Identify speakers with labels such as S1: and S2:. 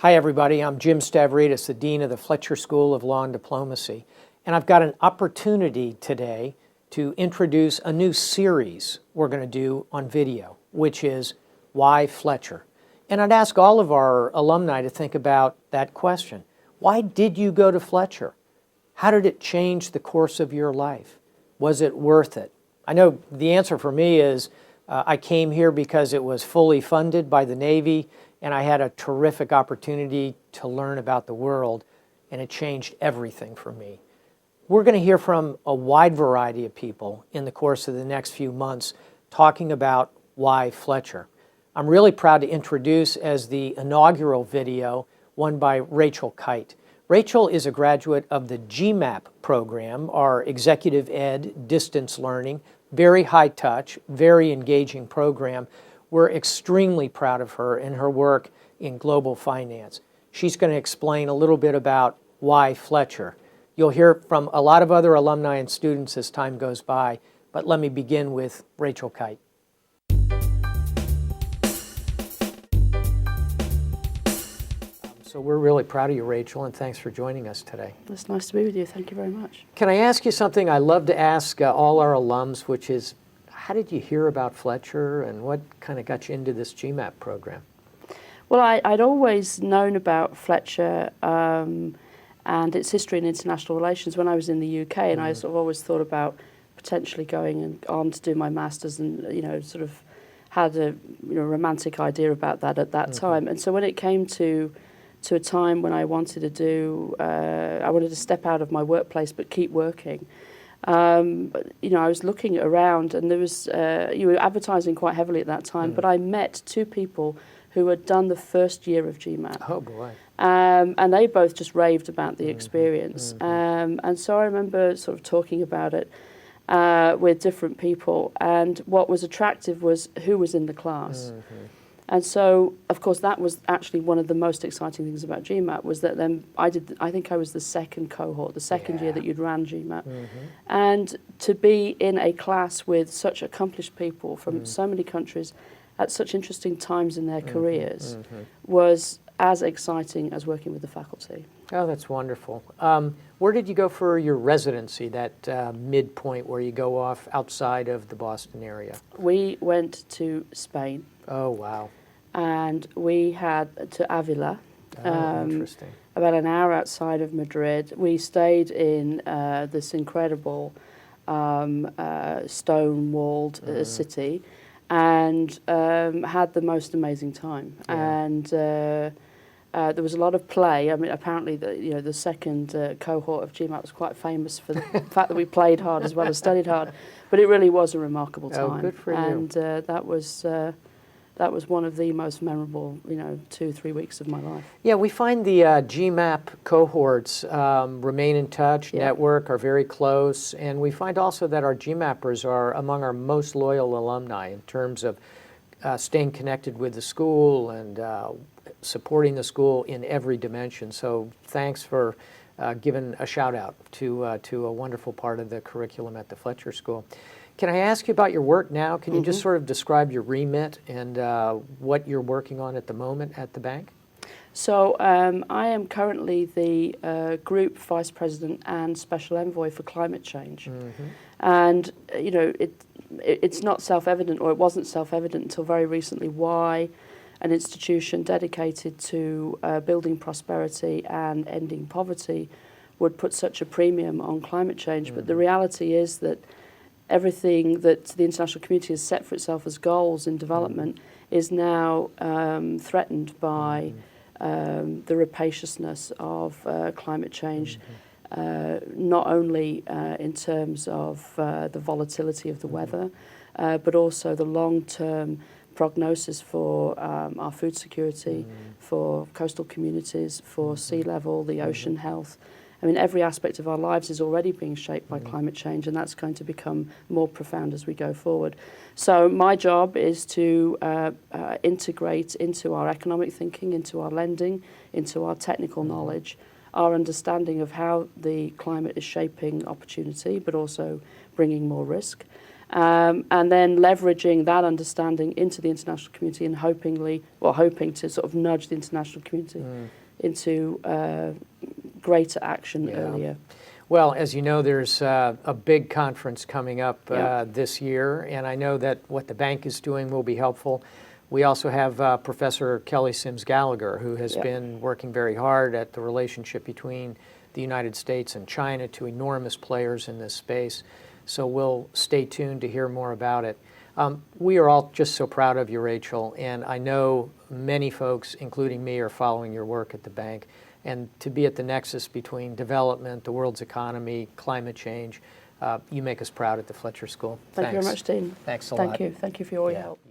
S1: Hi everybody, I'm Jim Stavridis, the Dean of the Fletcher School of Law and Diplomacy, and I've got an opportunity today to introduce a new series we're going to do on video, which is Why Fletcher? And I'd ask all of our alumni to think about that question. Why did you go to Fletcher? How did it change the course of your life? Was it worth it? I know the answer for me is I came here because it was fully funded by the Navy, and I had a terrific opportunity to learn about the world, and it changed everything for me. We're going to hear from a wide variety of people in the course of the next few months talking about why Fletcher. I'm really proud to introduce as the inaugural video one by Rachel Kyte. Rachel is a graduate of the GMAP program, our executive ed distance learning, very high touch, very engaging program. We're extremely proud of her and her work in global finance. She's going to explain a little bit about why Fletcher. You'll hear from a lot of other alumni and students as time goes by, but let me begin with Rachel Kyte. So we're really proud of you, Rachel, and thanks for joining us today.
S2: It's nice to be with you. Thank you very much.
S1: Can I ask you something I love to ask all our alums, which is, how did you hear about Fletcher and what kind of got you into this GMAP program?
S2: Well, I'd always known about Fletcher and its history in international relations when I was in the UK, and I sort of always thought about potentially going on to do my master's, and sort of had a romantic idea about that at that time. And so when it came to a time when I wanted to do, I wanted to step out of my workplace but keep working. But, I was looking around, and there was you were advertising quite heavily at that time. But I met two people who had done the first year of GMAP.
S1: Oh boy!
S2: And they both just raved about the experience. And so I remember sort of talking about it with different people. And what was attractive was who was in the class. And so, of course, that was actually one of the most exciting things about GMAP, was that then I think I was the second cohort, the second year that you'd ran GMAP. And to be in a class with such accomplished people from so many countries at such interesting times in their careers was as exciting as working with the faculty.
S1: Oh, that's wonderful. Where did you go for your residency, that midpoint where you go off outside of the Boston area?
S2: We went to Spain.
S1: Oh, wow.
S2: And we had to Avila,
S1: interesting.
S2: About an hour outside of Madrid. We stayed in this incredible stone-walled city, and had the most amazing time. And there was a lot of play. I mean, apparently, the second cohort of GMAP was quite famous for the fact that we played hard as well as studied hard. But it really was a remarkable time.
S1: Oh, good for you.
S2: And that was one of the most memorable, 2-3 weeks of my life.
S1: Yeah, we find the GMAP cohorts remain in touch, network, are very close, and we find also that our GMAPers are among our most loyal alumni in terms of staying connected with the school and supporting the school in every dimension. So thanks for giving a shout out to a wonderful part of the curriculum at the Fletcher School. Can I ask you about your work now? Can you just sort of describe your remit and what you're working on at the moment at the bank?
S2: So I am currently the Group Vice President and Special Envoy for Climate Change. And, it's not self-evident, or it wasn't self-evident until very recently, why an institution dedicated to building prosperity and ending poverty would put such a premium on climate change. But the reality is that everything that the international community has set for itself as goals in development is now threatened by the rapaciousness of climate change, not only in terms of the volatility of the weather, but also the long-term prognosis for our food security, for coastal communities, for sea level, the ocean health. I mean, every aspect of our lives is already being shaped by climate change, and that's going to become more profound as we go forward. So my job is to integrate into our economic thinking, into our lending, into our technical knowledge, our understanding of how the climate is shaping opportunity, but also bringing more risk, and then leveraging that understanding into the international community and hoping to sort of nudge the international community into greater action earlier.
S1: Well, as you know, there's a big conference coming up this year, and I know that what the bank is doing will be helpful. We also have Professor Kelly Sims Gallagher, who has been working very hard at the relationship between the United States and China, two enormous players in this space. So we'll stay tuned to hear more about it. We are all just so proud of you, Rachel, and I know many folks, including me, are following your work at the bank. And to be at the nexus between development, the world's economy, climate change, you make us proud at the Fletcher School.
S2: Thank you very much, Dean.
S1: Thanks a lot.
S2: Thank you. Thank you for all your help.